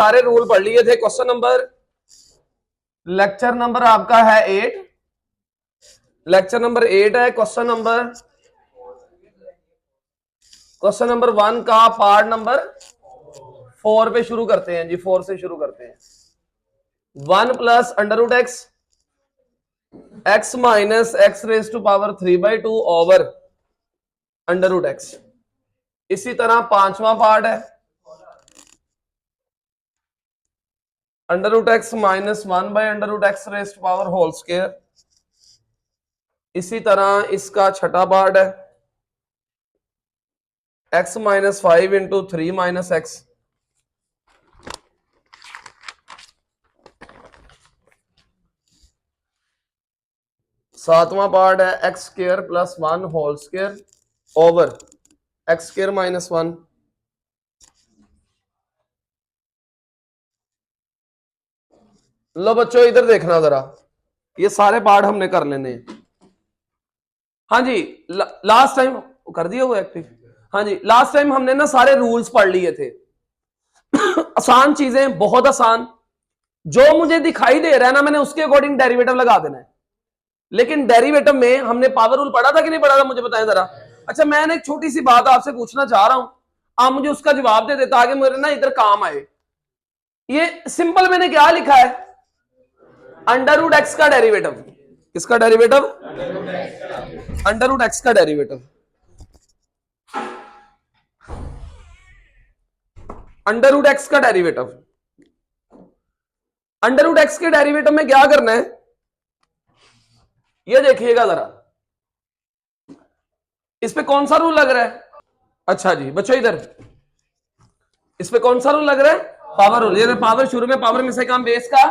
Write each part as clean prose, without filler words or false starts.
सारे रूल पढ़ लिए थे। क्वेश्चन नंबर, लेक्चर नंबर आपका है 8, लेक्चर नंबर 8 है। क्वेश्चन नंबर 1 का पार्ट नंबर 4 पे शुरू करते हैं जी। 4 से शुरू करते हैं। 1 plus under root x minus x raise to power 3/2 over under root x. इसी तरह 5वां पार्ट है under root x minus 1/√x raise to power whole square. इसी तरह इसका छठा पार्ट है x minus 5 into 3 minus x. सातवां पार्ट है x square plus 1 whole square over x square minus 1। लो बच्चों इधर देखना जरा, ये सारे पार्ट हमने कर लेने हैं। हाँ जी, लास्ट टाइम कर दिया वो एक्टिव। हाँ जी, लास्ट टाइम हमने ना सारे रूल्स पढ़ लिए थे। आसान चीजें, बहुत आसान। जो मुझे दिखाई दे रहा है ना, मैंने उसके अकॉर्डिंग डेरिवेटिव लगा देना है। लेकिन डेरिवेटिव में हमने पावर रूल पढ़ा था कि नहीं पढ़ा था, मुझे बताएं जरा। अच्छा, मैंने एक छोटी सी बात आपसे पूछना चाह रहा हूं, आप मुझे उसका जवाब दे देता आगे मेरे ना इधर काम आए। ये सिंपल मैंने क्या लिखा है, अंडर रूट एक्स का डेरिवेटिव। किसका डेरिवेटिव? अंडर रूट एक्स का डेरिवेटिव। अंडर रूट एक्स का डेरिवेटिव। अंडर रूट एक्स के डेरिवेटिव में क्या करना है, ये देखिएगा जरा। इस पे कौन सा रूल लग रहा है? अच्छा जी बच्चों इधर, इस पे कौन सा रूल लग रहा है? Power rule. ये पावर शुरू में पावर में से काम बेस का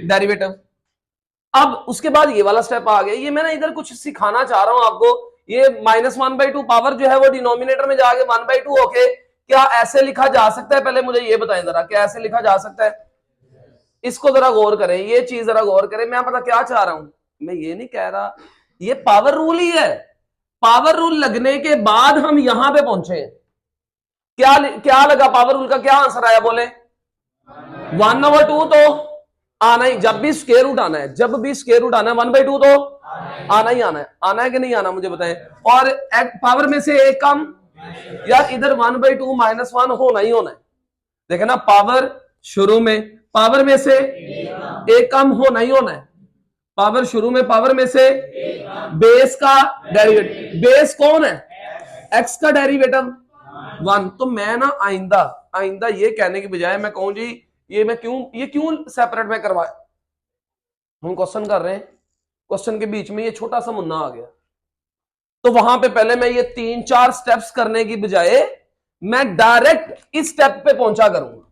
डेरिवेटिव। अब उसके बाद ये वाला स्टेप आ गया। ये मैं ना इधर कुछ सिखाना चाह रहा हूं आपको। ये -1/2 पावर जो है वो डिनोमिनेटर में जाके 1/2 होके क्या ऐसे लिखा जा सकता है? पहले मुझे ये बताएं जरा, क्या ऐसे लिखा जा सकता है? इसको जरा गौर करें, ये चीज जरा गौर करें। मैं पता क्या चाह रहा हूं, मैं ये नहीं कह रहा ये पावर रूल ही है। पावर रूल लगने के बाद हम यहां पे पहुंचे हैं। क्या क्या लगा? पावर रूल का क्या आंसर आया? बोले 1/2 तो आना ही, जब भी स्क्वायर रूट आना है, जब भी स्क्वायर रूट आना है 1/2 तो आना ही आना है। आना है कि नहीं आना, मुझे बताएं। और पावर में से एक कम, यार इधर 1/2 -1 होना ही होना है। देखे ना, पावर शुरू में पावर में से एक कम होना ही होना है। पावर शुरू में पावर में से बेस का डेरिवेटिव। बेस कौन है? एक्स का डेरिवेटिव 1। तो मैं ना आइंदा ये कहने की बजाय मैं कहूं जी ये क्यों सेपरेट में करवाया। हम क्वेश्चन कर रहे हैं, क्वेश्चन के बीच में ये छोटा सा मुन्ना आ गया, तो वहां पे पहले मैं ये 3-4 स्टेप्स करने की बजाय मैं डायरेक्ट इस स्टेप पे पहुंचा करूंगा।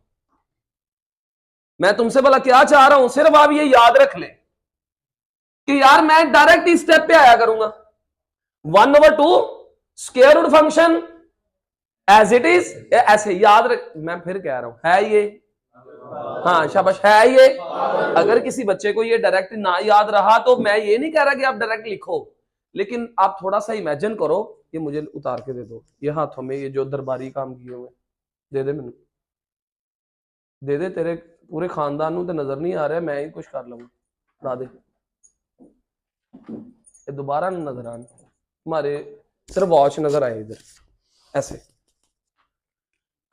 मैं तुमसे बोला क्या चाह रहा हूं, सिर्फ आप ये याद रख ले कि यार मैं डायरेक्ट इस स्टेप पे आया करूंगा। 1/2 square root function as it is, ऐसे याद रख। मैं फिर कह रहा हूं है ये, हाँ शाबाश, है ये। अगर किसी बच्चे को ये डायरेक्ट ना याद रहा तो मैं ये नहीं कह रहा कि आप डायरेक्ट लिखो, लेकिन आप थोड़ा सा इमेजिन करो। ये मुझे उतार के दे दो, ये हाथों में ये जो दरबारी काम किए हुए दे दे, मैंने दे दे। तेरे पूरे खानदान को तो नजर नहीं आ रहा है, मैं ही कुछ कर लूंगा। ला दे, ये दोबारा नजर आने, तुम्हारे सिर्फ वॉच नजर आए इधर ऐसे।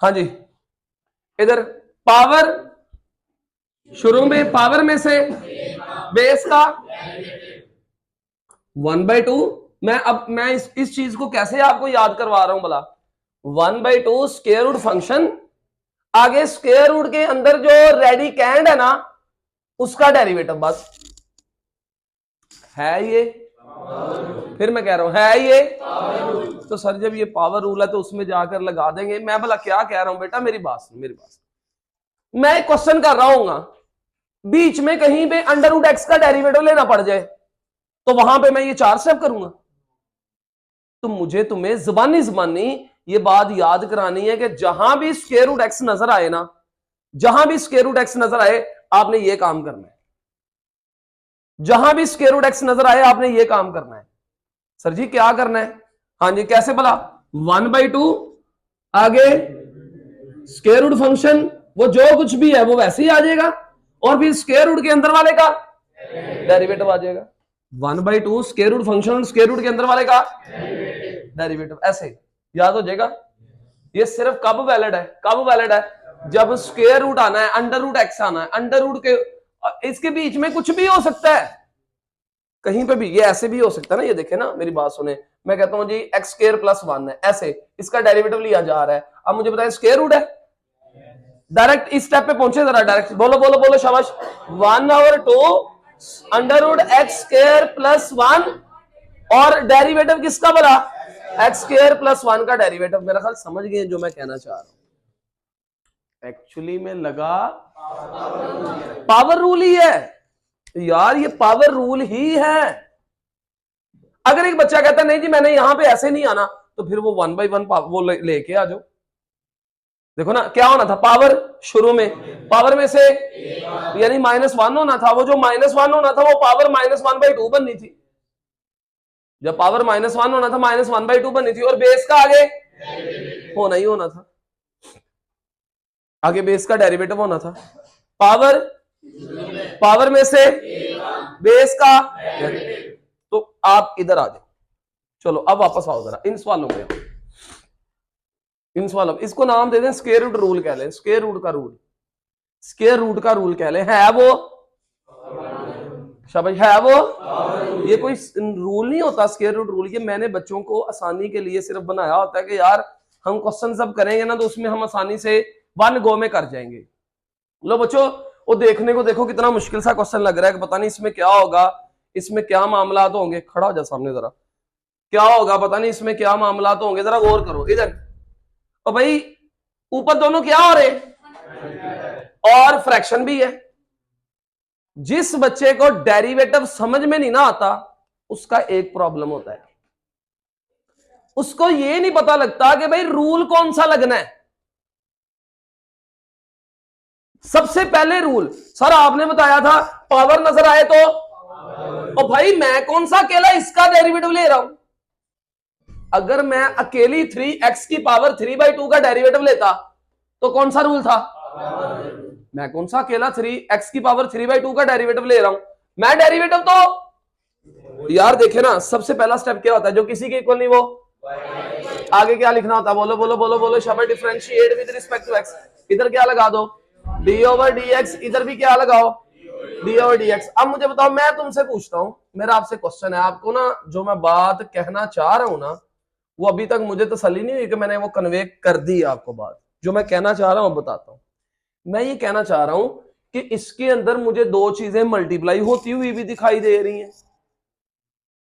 हाँ जी, इधर पावर शुरू में पावर में से बेस का 1/2। मैं इस चीज को कैसे आपको याद करवा रहा हूं भला। 1/2 स्क्वायर रूट फंक्शन, आगे स्क्वायर रूट के अंदर जो रेडिकेंड है ना उसका डेरिवेटिव, बस है ये। फिर मैं कह रहा हूं है ये। तो सर जब ये पावर रूल है तो उसमें जाकर लगा देंगे। मैं भला क्या कह रहा हूं बेटा, मेरी बात मैं एक क्वेश्चन कर रहा हूं, बीच में कहीं पे अंडर रूट एक्स का डेरिवेटिव लेना पड़ जाए तो वहां पे मैं ये 4 स्टेप करूंगा। तो मुझे तुम्हें जुबानी ये बात याद करानी है कि जहां भी स्क्वायर रूट एक्स नजर आए ना, जहां भी स्क्वायर रूट एक्स नजर आए आपने ये काम करना है। जहां भी स्क्वायर रूट एक्स नजर आए आपने ये काम करना है। सर जी क्या करना है? हाँ जी, कैसे भला? 1/2 आगे स्क्वायर रूट फंक्शन वो जो कुछ भी है वो वैसे ही आ जाएगा, और फिर स्क्वायर रूट के अंदर वाले का डेरिवेटिव आ जाएगा। 1/2 स्क्वायर रूट फंक्शन और स्क्वायर रूट के अंदर वाले का डेरिवेटिव, ऐसे याद हो जाएगा। ये सिर्फ कब वैलिड है, कब वैलिड है, जब स्क्वायर रूट आना है, अंडर रूट एक्स आना है, अंडर रूट के इसके बीच में कुछ भी हो सकता है, कहीं पे भी। ये ऐसे भी हो सकता है ना, ये देखे ना, मेरी बात सुने, मैं कहता हूं जी एक्स स्क्वायर प्लस 1 है, ऐसे इसका डेरिवेटिव लिया जा रहा है। अब मुझे बताएं स्क्वायर रूट है, डायरेक्ट इस स्टेप पे पहुंचे जरा, डायरेक्ट बोलो बोलो बोलो, शाबाश। 1/2 under root x square plus 1, और डेरिवेटिव किसका बना, एक्स स्क्वायर प्लस 1 का डेरिवेटिव। मेरा ख्याल समझ गए जो मैं कहना चाह रहा हूं। एक्चुअली में लगा पावर रूल ही है यार, ये पावर रूल ही है। अगर एक बच्चा कहता नहीं जी मैंने यहां पे ऐसे नहीं आना, तो फिर वो 1/1 वो लेके आ जाओ। देखो ना क्या होना था, पावर शुरू में पावर में से यानी -1 होना था, वो जो -1 होना था वो पावर -1/2 बननी थी। जब पावर -1 होना था -1/2 बननी थी, और बेस का आगे होना ही होना था, आगे बेस का डेरिवेटिव होना था। पावर में से बेस का, तो आप इधर आ जाओ। चलो अब वापस आओ जरा इन सवालों में, इन सवालों, इसको नाम दे दें स्क्वायर रूट रूल कह लें, स्क्वायर रूट का रूल, स्क्वायर रूट का रूल कह लें। है वो शाबाश, है वो, ये कोई रूल नहीं होता स्क्वायर रूट रूल, ये मैंने बच्चों को आसानी के लिए सिर्फ बनाया होता है कि यार हम क्वेश्चन सब करेंगे ना तो उसमें हम आसानी से 1 गो में कर जाएंगे। लो बच्चों, वो देखने को देखो कितना मुश्किल सा क्वेश्चन लग रहा है कि पता नहीं इसमें क्या होगा, इसमें क्या मामला तो होंगे। खड़ा हो जा सामने जरा, क्या होगा पता नहीं इसमें क्या मामला तो होंगे, जरा गौर करो इधर। और भाई ऊपर दोनों क्या हो रहे, और फ्रैक्शन भी है। जिस बच्चे को डेरिवेटिव समझ में नहीं ना आता उसका एक प्रॉब्लम होता है, उसको ये नहीं पता लगता कि भाई रूल कौन सा लगना है। सबसे पहले रूल सर आपने बताया था पावर नजर आए तो भाई मैं कौन सा अकेला इसका डेरिवेटिव ले रहा हूं। अगर मैं अकेली 3x की पावर 3/2 का डेरिवेटिव लेता तो कौन सा रूल था, मैं कौन सा अकेला 3x की पावर 3/2 का डेरिवेटिव ले रहा हूं। मैं डेरिवेटिव तो यार देखे ना, सबसे पहला स्टेप क्या होता है, जो किसी के इक्वल नहीं वो आगे क्या लिखना होता है, बोलो बोलो बोलो बोलो शाबाश, differentiate with respect to x। इधर क्या लगा दो d/dx, इधर भी क्या लगाओ d/dx। अब मुझे बताओ, मैं तुमसे पूछता हूं, मेरा आपसे क्वेश्चन है, आपको ना जो मैं बात कहना चाह रहा हूं ना वो अभी तक मुझे तसल्ली नहीं हुई कि मैंने वो कन्वे कर दी आपको बात। जो मैं कहना चाह रहा हूं बताता हूं। मैं ये कहना चाह रहा हूं कि इसके अंदर मुझे दो चीजें मल्टीप्लाई होती हुई भी दिखाई दे रही हैं,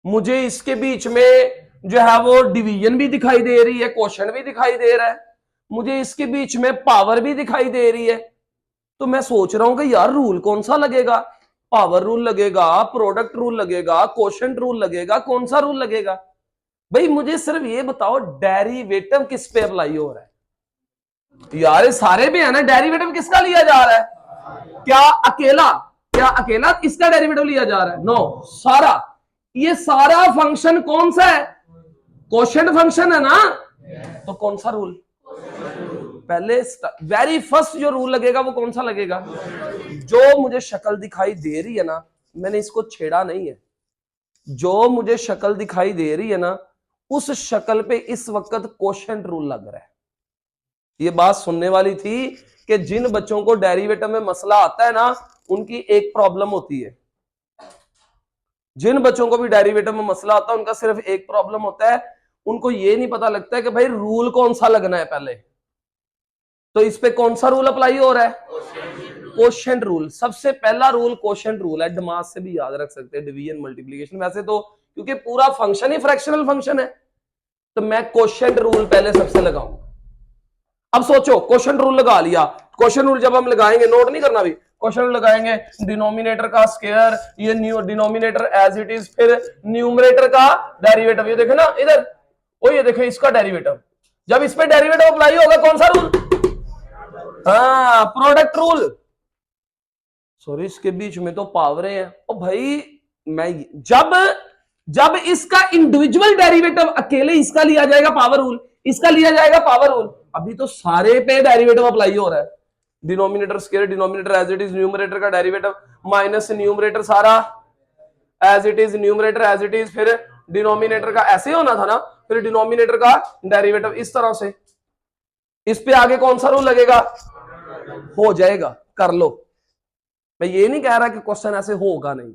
मुझे इसके बीच में जो है वो डिवीजन भी दिखाई दे रही है, क्वोशंट भी दिखाई दे रहा है, मुझे इसके बीच में पावर भी दिखाई दे रही है। तो मैं सोच रहा हूं कि यार रूल कौन सा लगेगा, पावर रूल लगेगा, प्रोडक्ट रूल लगेगा, क्वोशंट रूल लगेगा, कौन सा रूल लगेगा। भाई मुझे सिर्फ ये बताओ डेरिवेटिव किस पे अप्लाई हो रहा है। यार सारे पे है ना, डेरिवेटिव किसका लिया जा रहा है, क्या अकेला इसका डेरिवेटिव लिया जा रहा है, नो सारा। ये सारा फंक्शन कौन सा है, क्वोशंट फंक्शन है ना, तो कौन सा रूल पहले वेरी फर्स्ट जो रूल लगेगा वो कौन सा लगेगा, जो मुझे शक्ल दिखाई दे रही है ना, मैंने इसको छेड़ा नहीं है, जो मुझे शक्ल दिखाई दे रही है ना उस शक्ल पे इस वक्त क्वोशंट रूल लग रहा है। ये बात सुनने वाली थी कि जिन बच्चों को डेरिवेटिव में मसला आता है ना उनकी एक प्रॉब्लम होती है, जिन बच्चों को भी डेरिवेटिव में मसला आता है उनका सिर्फ एक प्रॉब्लम होता है, उनको ये नहीं पता लगता है कि भाई रूल कौन सा लगना है पहले। तो इस पे कौन सा रूल अप्लाई हो रहा है, क्वोशंट रूल। सबसे पहला रूल क्वोशंट रूल है, दिमाग से भी याद रख सकते हैं, डिवीजन मल्टीप्लिकेशन। वैसे तो क्योंकि पूरा फंक्शन ही फ्रैक्शनल फंक्शन है तो मैं क्वोशंट रूल पहले सबसे लगाऊंगा। अब सोचो क्वोशंट रूल लगा लिया, क्वोशंट रूल जब हम लगाएंगे, नोट नहीं करना भी, क्वोशंट रूल लगाएंगे डिनोमिनेटर का स्क्वायर, ये new denominator as it is, फिर न्यूमरेटर का डेरिवेटिव, ये देखे ना इधर, ओ ये देखे इसका डेरिवेटिव। जब इस पे डेरिवेटिव अप्लाई होगा कौन सा रूल, हाँ प्रोडक्ट रूल। सॉरी इसके बीच में तो पावरें हैं। ओ भाई मैं जब इसका इंडिविजुअल डेरिवेटिव अकेले इसका लिया जाएगा पावर रूल, इसका लिया जाएगा पावर रूल, अभी तो सारे पे डेरिवेटिव अप्लाई हो रहा है। Denominator square, denominator as it is, numerator का डेरिवेटिव माइनस न्यूमरेटर सारा as it is, numerator as it is, फिर डिनोमिनेटर का ऐसे होना था ना, फिर डिनोमिनेटर का डेरिवेटिव इस तरह से। इस पे आगे कौन सा रूल लगेगा? हो जाएगा, कर लो। मैं ये नहीं कह रहा कि क्वेश्चन ऐसे होगा नहीं,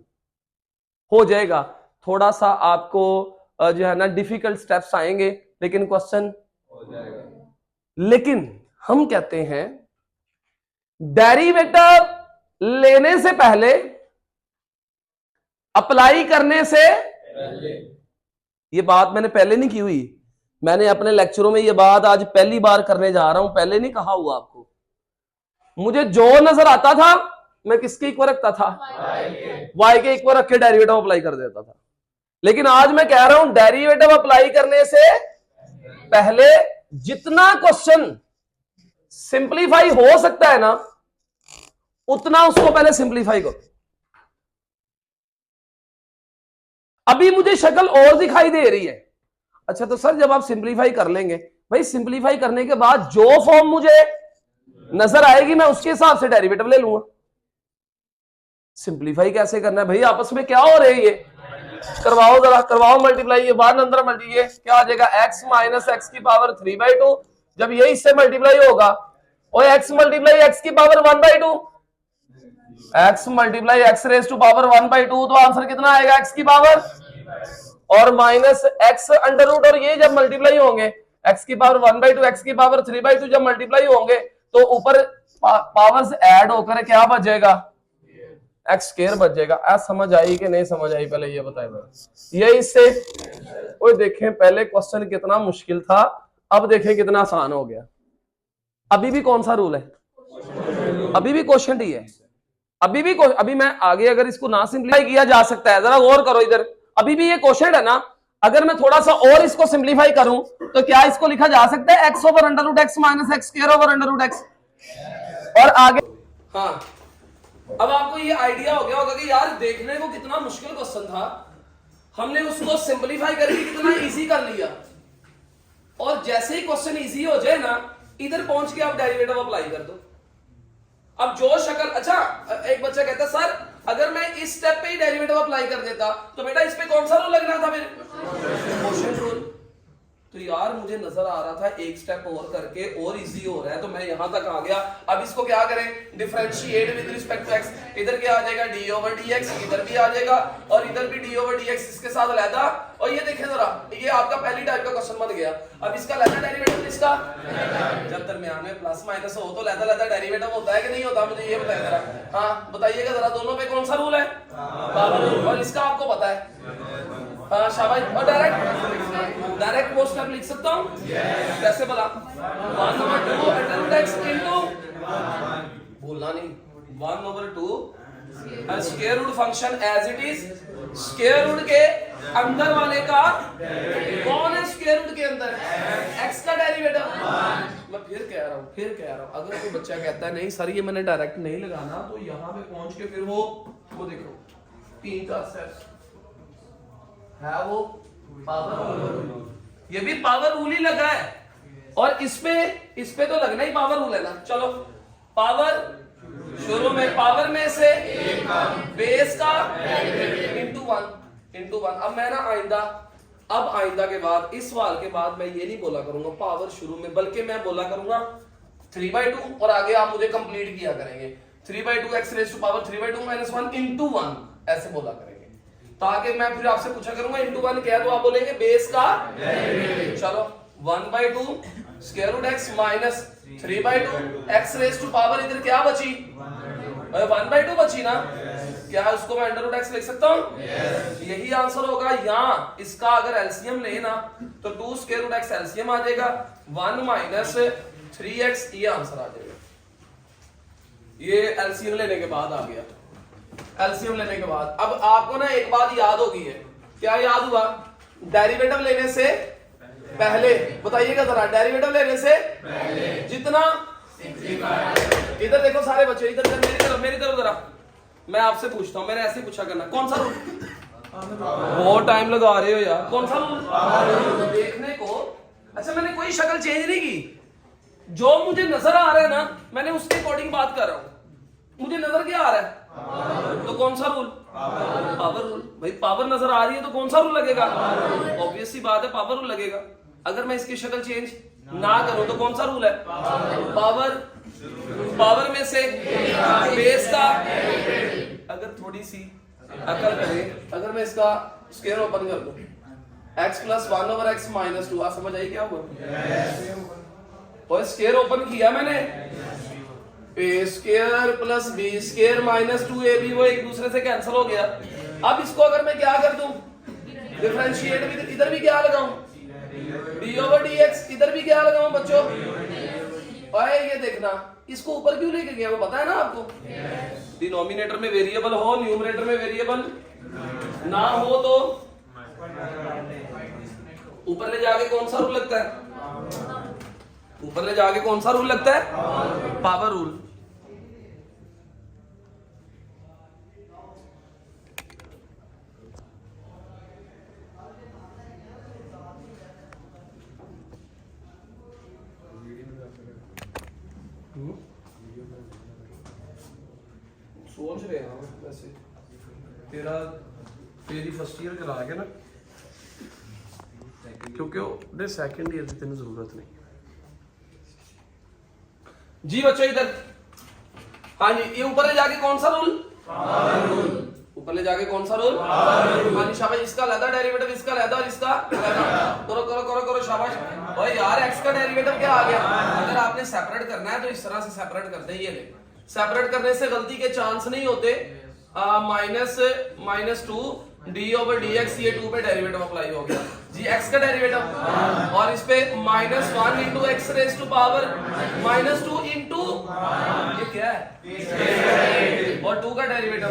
हो जाएगा। थोड़ा सा आपको जो है ना डिफिकल्ट स्टेप्स आएंगे, लेकिन क्वेश्चन हो जाएगा। लेकिन हम कहते हैं डेरिवेटिव लेने से पहले, अप्लाई करने से पहले, ये बात मैंने पहले नहीं की हुई, मैंने अपने लेक्चरों में ये बात आज पहली बार करने जा रहा हूं, पहले नहीं कहा हुआ आपको। मुझे जो नजर आता था मैं किसके इक्वल रखता था? वाई के इक्वल रख के डेरिवेटिव अप्लाई कर देता था। लेकिन आज मैं कह रहा हूं डेरिवेटिव अप्लाई करने से पहले जितना क्वेश्चन सिंपलीफाई हो सकता है ना, उतना उसको पहले सिंपलीफाई करो। अभी मुझे शक्ल और दिखाई दे रही है, अच्छा तो सर जब आप सिंपलीफाई कर लेंगे, भाई सिंपलीफाई करने के बाद जो फॉर्म मुझे नजर आएगी मैं उसके हिसाब से डेरिवेटिव ले लूंगा। सिंपलीफाई कैसे करना है भाई? आपस में क्या हो रहे हैं ये? करवाओ जरा, करवाओ मल्टीप्लाई। ये वन अंदर मल्टी, ये क्या आ जाएगा? x माइनस एक्स की पावर 3/2। जब ये इससे मल्टीप्लाई होगा, और x मल्टीप्लाई एक्स की power 1/2, x multiply x raise to power 1/2, तो आंसर कितना आएगा? x की पावर और माइनस x अंडर रूट, और ये जब मल्टीप्लाई होंगे x की पावर 1/2, x की पावर 3/2 जब मल्टीप्लाई होंगे तो ऊपर पावर्स ऐड होकर क्या बच जाएगा? एक्स स्क्वायर बच जाएगा। आज समझ आई कि नहीं समझ आई? पहले ये बताए ये इससे। ओए देखें पहले क्वेश्चन कितना मुश्किल था, अब देखें कितना आसान हो गया। अभी भी कौन सा रूल है? अभी भी क्वेश्चन ही है, अभी मैं आगे अगर इसको ना सिंप्लीफाई किया जा सकता है, जरा गौर करो इधर, अभी भी ये क्वेश्चन है ना, अगर मैं थोड़ा सा और इसको सिंप्लीफाई करूं तो क्या इसको लिखा जा सकता है? X over under root x minus x square over under root x. और आगे हाँ, अब आपको ये आइडिया हो गया होगा कि यार देखने को कितना मुश्किल क्वेश्चन था, हमने उसको सिंपलीफाई करके कितना इजी कर लिया। और जैसे ही क्वेश्चन इजी हो जाए ना, इधर पहुंच के आप डेरिवेटिव अप्लाई कर दो। अब जो शक्ल, अच्छा एक बच्चा कहता सर अगर मैं इस स्टेप पे ही डेरिवेटिव अप्लाई कर देता तो बेटा इस पे कौन सा रूल लगना था? मेरे क्वेश्चन रूल। तो यार मुझे नजर आ रहा था एक स्टेप और करके और इजी हो रहा है, तो मैं यहां तक आ गया। अब इसको क्या करें? Differentiate with respect to x. इधर क्या आ जाएगा? डी ओवर डी एक्स, इधर भी आ जाएगा और इधर भी डी ओवर डी एक्स, इसके साथ अलहदा। और ये देखें जरा, ये आपका पहली टाइप का क्वेश्चन बन गया। अब इसका अलहदा डेरिवेटिव, इसका जब दरमियान में प्लस माइनस हो तो अलहदा डेरिवेटिव होता है कि नहीं होता? मुझे ये बताइए जरा। हाँ बताइएगा जरा, दोनों पे कौन सा रूल है? और इसका आपको पता है? शाबाश। और डायरेक्ट वो स्टेप लिख सकता हूं? कैसे बोला? 1/2 अंडर रूट एक्स इनटू, बोलना नहीं, 1/2 square root function as it is, square root के अंदर वाले का कौन है? स्क्वायर रूट के अंदर x का डेरिवेटिव। मैं फिर कह रहा हूं, अगर कोई बच्चा कहता है नहीं सर ये मैंने डायरेक्ट नहीं लगाना, तो यहां पे पहुंच के फिर वो देखो 3-4 स्टेप्स है, वो पावर रूल, ये भी पावर रूल ही लगा है। और इस पे तो लगना ही पावर रूल है ना। चलो पावर, शुरू में पावर में से बेस का इंटू वन। अब मैं ना आइंदा के बाद, इस सवाल के बाद मैं ये नहीं बोला करूंगा पावर शुरू में, बल्कि मैं बोला करूंगा 3/2 और आगे आप मुझे कंप्लीट किया करेंगे 3/2 x raise to power 3/2 minus 1 into 1, ऐसे बोला करेंगे। ताकि मैं फिर आपसे पूछा करूंगा इंटू 1 क्या, तो आप बोलेंगे बेस का। चलो 1/2 square root x minus 3/2 x raise to power, इधर क्या बची? 1/2 बची ना। क्या उसको मैं अंडर रूट एक्स लिख सकता हूं? यही आंसर होगा। यहां इसका अगर एलसीएम लेना तो 2 स्क्वायर रूट एक्स एलसीएम आ जाएगा, 1 माइनस 3x, ये आंसर आ जाएगा। ये एलसीएम लेने के बाद आ गया। एलसीएम लेने के बाद अब आपको ना एक बात याद होगी है। क्या याद हुआ? डेरिवेटिव लेने से पहले, बताइएगा जरा, डेरिवेटिव लेने से पहले जितना, इधर देखो सारे बच्चे, इधर मेरी तरफ जरा, मैं आपसे पूछता हूं, मैंने ऐसे पूछा करना, कौन सा रूल? बहुत टाइम लगा रहे हो यार, कौन सा रूल? देखने को। अच्छा मैंने कोई शक्ल चेंज नहीं की, जो मुझे नजर आ रहा है ना, मैंने उसके अकॉर्डिंग बात कर रहा हूं। मुझे नजर क्या आ रहा है, तो कौन सा रूल, पावर रूल। भाई पावर नजर आ रही है तो कौन सा रूल लगेगा, ऑब्वियस सी बात है पावर रूल लगेगा। अगर मैं इसकी शक्ल चेंज ना करूं तो कौन सा रूल है, पावर। पावर में से बेस का, अगर थोड़ी सी अकल करें, अगर मैं इसका स्क्वायर ओपन कर दूं, x plus 1 over x minus 2, आप समझ आई क्या हुआ, और स्क्वायर ओपन किया मैंने, a square plus b square minus 2ab, वो एक दूसरे से कैंसिल हो गया। अब इसको अगर मैं क्या कर दूं, डिफरेंशिएट भी, इधर भी क्या लगाऊं, d ओवर dx, इधर भी क्या लगाऊं बच्चों, और ये देखना इसको ऊपर क्यों लेके गया, वो पता है ना आपको, डिनोमिनेटर में वेरिएबल हो, न्यूमरेटर में वेरिएबल ना हो, तो ऊपर ले जाके कौन सा रूल लगता है, ऊपर ले जाके कौन सा रूल लगता है, पावर रूल। सोच रहे हैं हम वैसे, तेरी फर्स्ट ईयर करा के ना, क्योंकि सेकंड ईयर की तेन जरूरत नहीं जी बच्चों इधर। हाँ जी, ये ऊपर ले जाके कौन सा रूल, ऊपर ले जाके कौन सा रूल, हाँ जी शाबाश। इसका अलग डेरिवेटिव, इसका अलग और इसका अलग, करो करो करो करो शाबाश। और यार एक्स का डेरिवेटिव क्या आ गया, अगर आपने सेपरेट करना है तो इस तरह से सेपरेट करते हैं, ये ले सेपरेट करने से गलती के चांस नहीं होते। Minus 2 D over d x, ये 2 पे डेरिवेटिव अप्लाई हो गया जी, एक्स का डेरिवेटिव, और इस पे -1 into x raise to power -2 into, ये क्या है, और 2 का डेरिवेटिव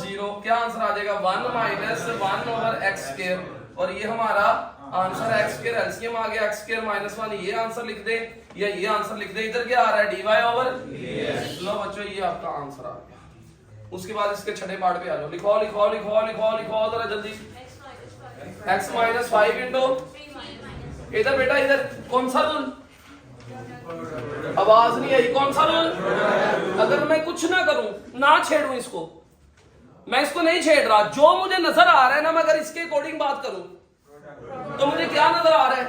0, क्या आंसर आ जाएगा 1 -1 ओवर एक्स स्क्वायर, और ये हमारा आंसर है एक्स स्क्वायर, एलसीएम आ गया x स्क्वायर -1, ये आंसर लिख दे या ये आंसर लिख दे, इधर क्या आ रहा है dy ओवर, लो बच्चों ये आपका आंसर आ गया। उसके बाद इसके छठे पार्ट पे आ जाओ, लिखो लिखो लिखो लिखो लिखो जरा जल्दी, x माइनस 5 इंटू, इधर बेटा इधर कौन सा रूल, आवाज नहीं आई, कौन सा रूल, अगर मैं कुछ ना करूं, ना छेड़ूं इसको, मैं इसको नहीं छेड़ रहा, जो मुझे नजर आ रहा है ना, मैं अगर इसके अकॉर्डिंग बात करूं तो मुझे क्या नजर आ रहा है,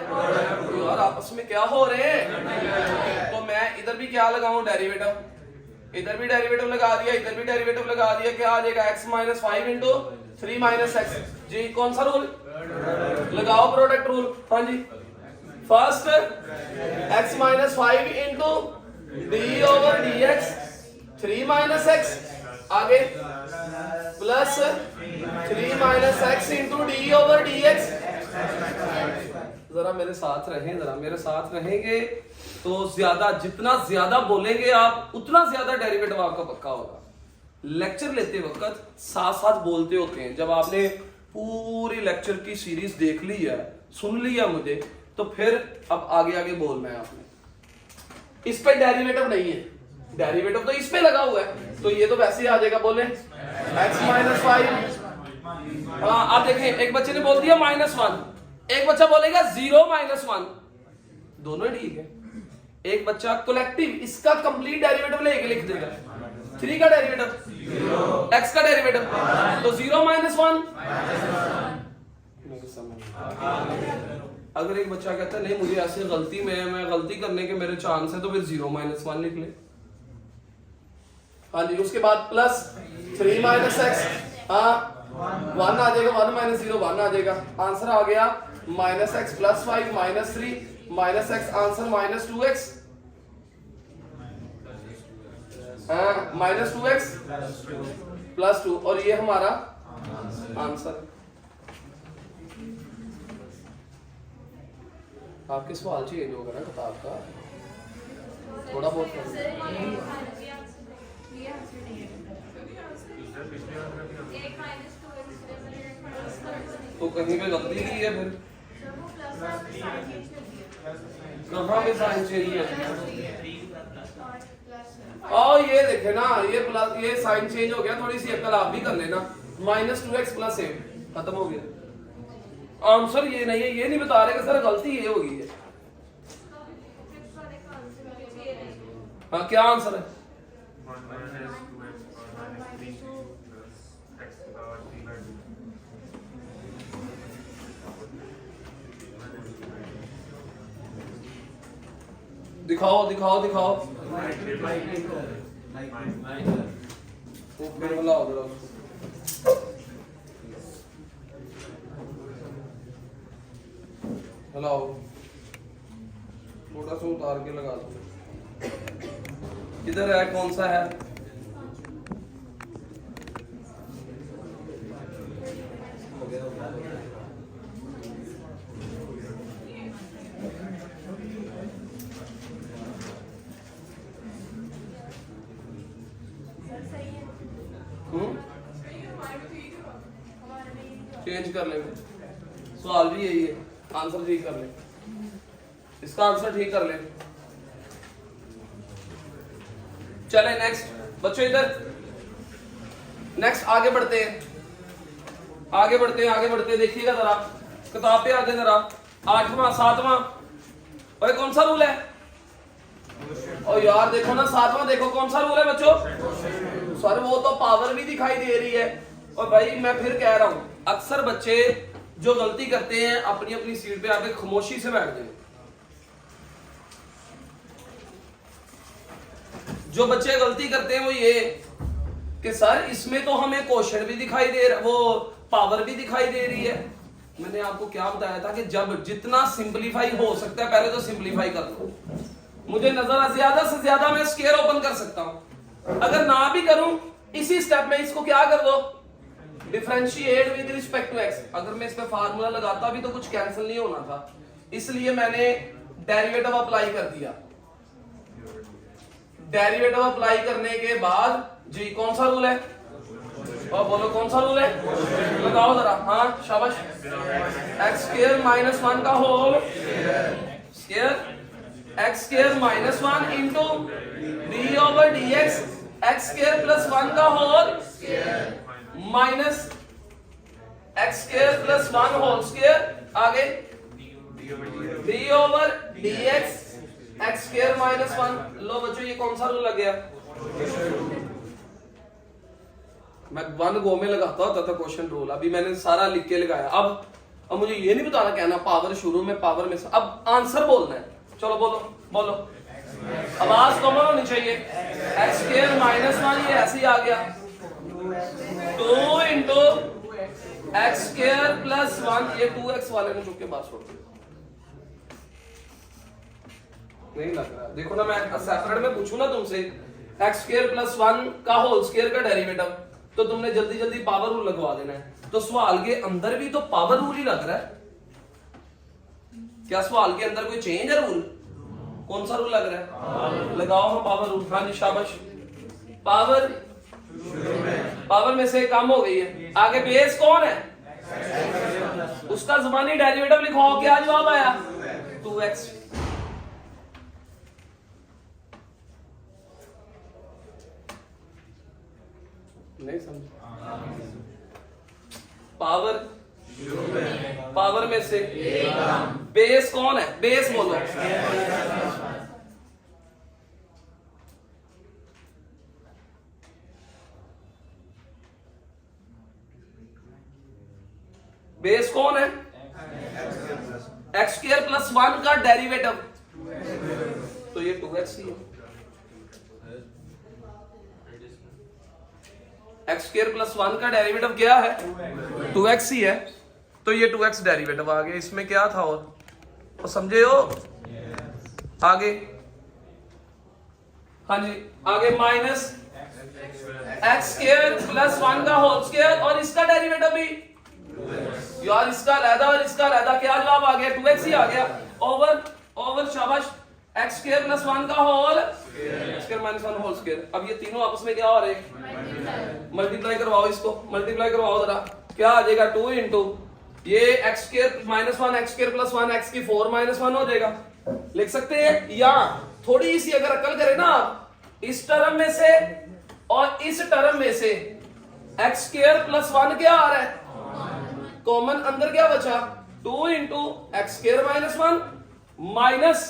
तो यार आपस में क्या हो रहे हैं, तो मैं इधर भी क्या लगाऊं, डेरिवेटिव, इधर भी डेरिवेटिव लगा दिया, इधर भी डेरिवेटिव लगा दिया, क्या आ जाएगा x minus 5 into 3 minus x जी, कौन सा रूल लगाओ, प्रोडक्ट रूल। हाँ जी, first x minus 5 into d over d x 3 minus x, आगे plus 3 minus x into d over d x. जरा मेरे साथ रहें, जरा मेरे साथ रहेंगे तो ज्यादा, जितना ज्यादा बोलेंगे आप उतना ज्यादा डेरिवेटिव आपका पक्का होगा। लेक्चर लेते वक्त साथ साथ बोलते होते हैं, जब आपने पूरी लेक्चर की सीरीज देख ली है, सुन लिया मुझे, तो फिर अब आगे आगे बोलना है आपने। इस पे डेरिवेटिव नहीं है, डेरिवेटिव तो इस पे लगा हुआ है, तो ये तो वैसे ही आ जाएगा, बोले x माइनस 5। हाँ आप देखें, एक बच्चे ने बोल दिया -1, एक बच्चा बोलेगा 0 -1, दोनों ही ठीक है। एक बच्चा कलेक्टिव इसका कंप्लीट डेरिवेटिव लेके लिख देगा, 3 का डेरिवेटिव, x का डेरिवेटिव, तो 0 -1। अगर एक बच्चा कहता है नहीं मुझे ऐसे गलती में, मैं गलती करने के मेरे चांस है, तो फिर 0 -1 लिख ले। हाँ जी, उसके बाद प्लस 3 माइनस एक्स, हाँ 1 आ जाएगा, 1 माइनस 0 1 आ जाएगा, आंसर आ गया -x plus 5 -3 minus x, answer -2x, -2x plus 2, और ये हमारा आंसर। आपके सवाल चेंज होगा ना किताब का थोड़ा बहुत, तो कहीं पे गलती की है, फिर कहाँ पे साइन चाहिए, और ये देखे ना, ये प्लस, ये साइन चेंज हो गया, थोड़ी सी अकल आप भी कर लेना, -2x प्लस 8 खत्म हो गया। आंसर ये नहीं है, ये नहीं बता रहे कि सर गलती ये होगी है। हाँ क्या आंसर है? दिखाओ दिखाओ दिखाओ। ऊपर वाला हो जरा उसको। हिलाओ, थोड़ा सा उतार के लगा दो। किधर है, कौन सा है? चेंज कर ले, सवाल भी यही है, आंसर ठीक कर ले, इसका आंसर ठीक कर ले। चले नेक्स्ट बच्चों, इधर नेक्स्ट आगे बढ़ते हैं, आगे बढ़ते हैं, आगे बढ़ते हैं। देखिएगा जरा किताब पे आगे जरा, 8वां 7वां, और कौन सा रूल है? और यार देखो ना 7वां, देखो कौन सा रूल है बच्चों? सर वो तो पावर भी दिखाई दे रही है। और भाई मैं फिर कह रहा हूं, अक्सर बच्चे जो गलती करते हैं अपनी अपनी सीट पे आके खामोशी से बैठ जाए। जो बच्चे गलती करते हैं वो ये कि सर इसमें तो हमें क्वेश्चन भी दिखाई दे रहा, वो पावर भी दिखाई दे रही है। मैंने आपको क्या बताया था कि जब जितना सिंपलीफाई हो सकता है पहले तो सिंपलीफाई कर लो। मुझे नजर ज्यादा से ज्यादा मैं स्क्वायर ओपन कर सकता हूं, अगर ना भी करूं इसी स्टेप में इसको क्या कर दो, differentiate with respect to x. अगर मैं इस पे फार्मूला लगाता भी तो कुछ कैंसिल नहीं होना था, इसलिए मैंने डेरिवेटिव अप्लाई कर दिया। डेरिवेटिव अप्लाई करने के बाद जी कौन सा रूल है? और बोलो कौन सा रूल है? लगाओ जरा। हाँ शाबाश। एक्स स्क्वायर माइनस 1 का whole square, x square minus 1 into d over d x, x square plus 1 का whole minus x square plus 1 whole square, आगे d over d x, x square minus 1। लो बच्चों ये कौन सा रूल लग गया? मैं 1 गो में लगाता होता था क्वेश्चन रूल, अभी मैंने सारा लिख के लगाया। अब मुझे ये नहीं बताना कहना पावर शुरू में पावर में, अब आंसर बोलना है। चलो बोलो बोलो, आवाज कॉमन होनी चाहिए। एक्स स्क्वायर माइनस 1 ये ऐसे ही आ गया, 2 इंटू एक्स स्क्वायर प्लस 1, ये 2x वाले ने चुप के बात छोड़ दी, नहीं लग रहा। देखो ना मैं सेपरेट में पूछूं ना तुमसे एक्स स्क्वायर प्लस 1 का होल स्क्वायर का डेरिवेटिव, तो तुमने जल्दी जल्दी पावर रूल लगवा देना है। तो सवाल के अंदर भी तो पावर रूल ही लग रहा है। क्या सवाल के अंदर कोई चेंज है रूल? कौन सा रूल लग रहा है? लगाओ हम पावर रूल। हाँ जी शाबाश। पावर, पावर में से कम हो गई है। आगे बेस कौन है? उसका ज़बानी डेरिवेटिव लिखो, क्या जवाब आया? 2x। नहीं समझ? पावर, पावर में से बेस कौन है? बेस बोलो। बेस कौन है? एक्स स्क्वायर प्लस 1 का डेरिवेटिव, तो ये 2x ही है। एक्स स्क्वायर प्लस 1 का डेरिवेटिव क्या है? 2x ही है, तो ये 2x डेरिवेटिव आ गया। इसमें क्या था और समझे हो? आगे हाँ जी, आगे माइनस एक्स स्क्वायर प्लस 1 का होल स्क्वायर, और इसका डेरिवेटिव भी यार इसका अलहदा और इसका अलहदा, क्या जवाब आ गया? 2x ही आ गया। ओवर ओवर शाबाश, एक्स स्क्वायर प्लस 1 का whole square minus 1 whole square. अब ये तीनों आपस में क्या हो रहे हैं? मल्टीप्लाई करवाओ, इसको मल्टीप्लाई करवाओ जरा, क्या आ जाएगा? 2 इंटू ये x square minus 1 x square plus 1 x की 4 माइनस 1 हो जाएगा। लिख सकते हैं, या थोड़ी सी अगर अकल करें ना आप, इस टर्म में से और इस टर्म में से एक्स स्क्वायर प्लस 1 क्या आ रहा है? कॉमन अंदर क्या बचा? 2 into x square minus 1 minus,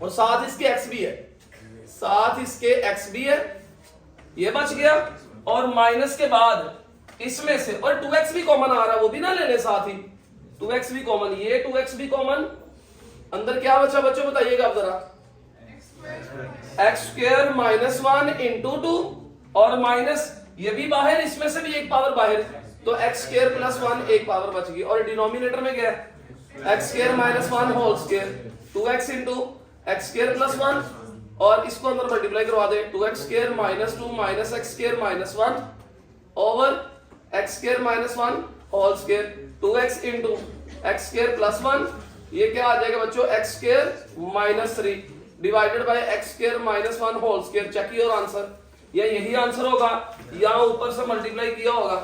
और साथ इसके x भी है, साथ इसके x भी है, ये बच गया, और माइनस के बाद इसमें से, और 2x भी कॉमन आ रहा है, वो भी ना लेने साथ ही, 2x भी कॉमन, ये 2x भी कॉमन, अंदर क्या बचा बच्चों बताइएगा आप जरा, x² माइनस 1 इंटू 2, और माइनस ये भी बाहर, इसमें से भी एक पावर बाहर, तो x² प्लस 1 एक पावर बच गई, और डिनोमिनेटर में क्या है, x² minus 1 whole square, 2x into x² plus 1, और इसको अंदर मल्टीप्लाई करवा दे, 2x² minus 2 minus x² minus 1 over x² minus 1 whole square, 2x into x² plus 1, ये क्या आ जाएगा बच्चों, x² minus 3 divided by x² minus 1 whole square. Check your answer, या यही आंसर होगा, या ऊपर से मल्टीप्लाई किया होगा,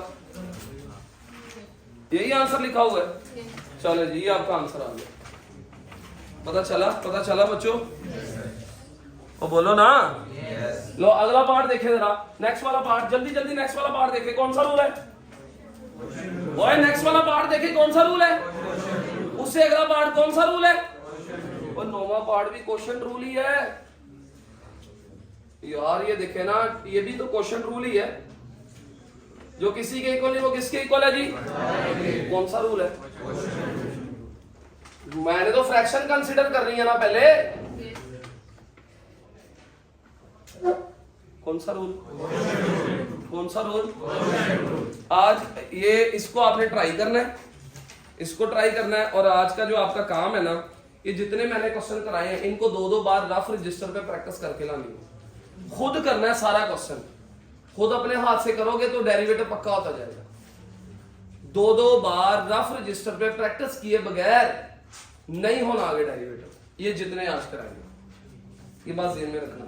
यही आंसर लिखा हुआ है। चलो जी, ये आपका आंसर आ गया, पता चला बच्चों, वो बोलो ना। लो अगला पार्ट देखे जरा, नेक्स्ट वाला पार्ट, जल्दी जल्दी नेक्स्ट वाला पार्ट देखे, कौन सा रूल है, ओए नेक्स्ट वाला पार्ट देखे कौन सा रूल है, उससे अगला पार्ट कौन सा रूल है, और 9वां पार्ट भी क्वेश्चन रूल ही है यार, ये देखे ना, ये भी तो क्वेश्चन रूल ही है, जो किसी के इक्वल नहीं वो किसके इक्वल है जी, कौन सा रूल है, मैंने तो फ्रैक्शन कंसीडर कर रही है ना पहले, कौन सा रूल, कौन सा रूल, आज ये इसको आपने ट्राई करना है, इसको ट्राई करना है, और आज का जो आपका काम है ना, ये जितने मैंने क्वेश्चन कराए हैं इनको 2-2 बार रफ रजिस्टर पे प्रैक्टिस करके लानी है, खुद करना है सारा क्वेश्चन, खुद अपने हाथ से करोगे तो डेरिवेटिव पक्का होता जाएगा, 2-2 बार रफ रजिस्टर पे प्रैक्टिस किए बगैर नहीं होना आगे डेरिवेटिव, ये जितने आज कराएंगे, ये बात ध्यान में रखना।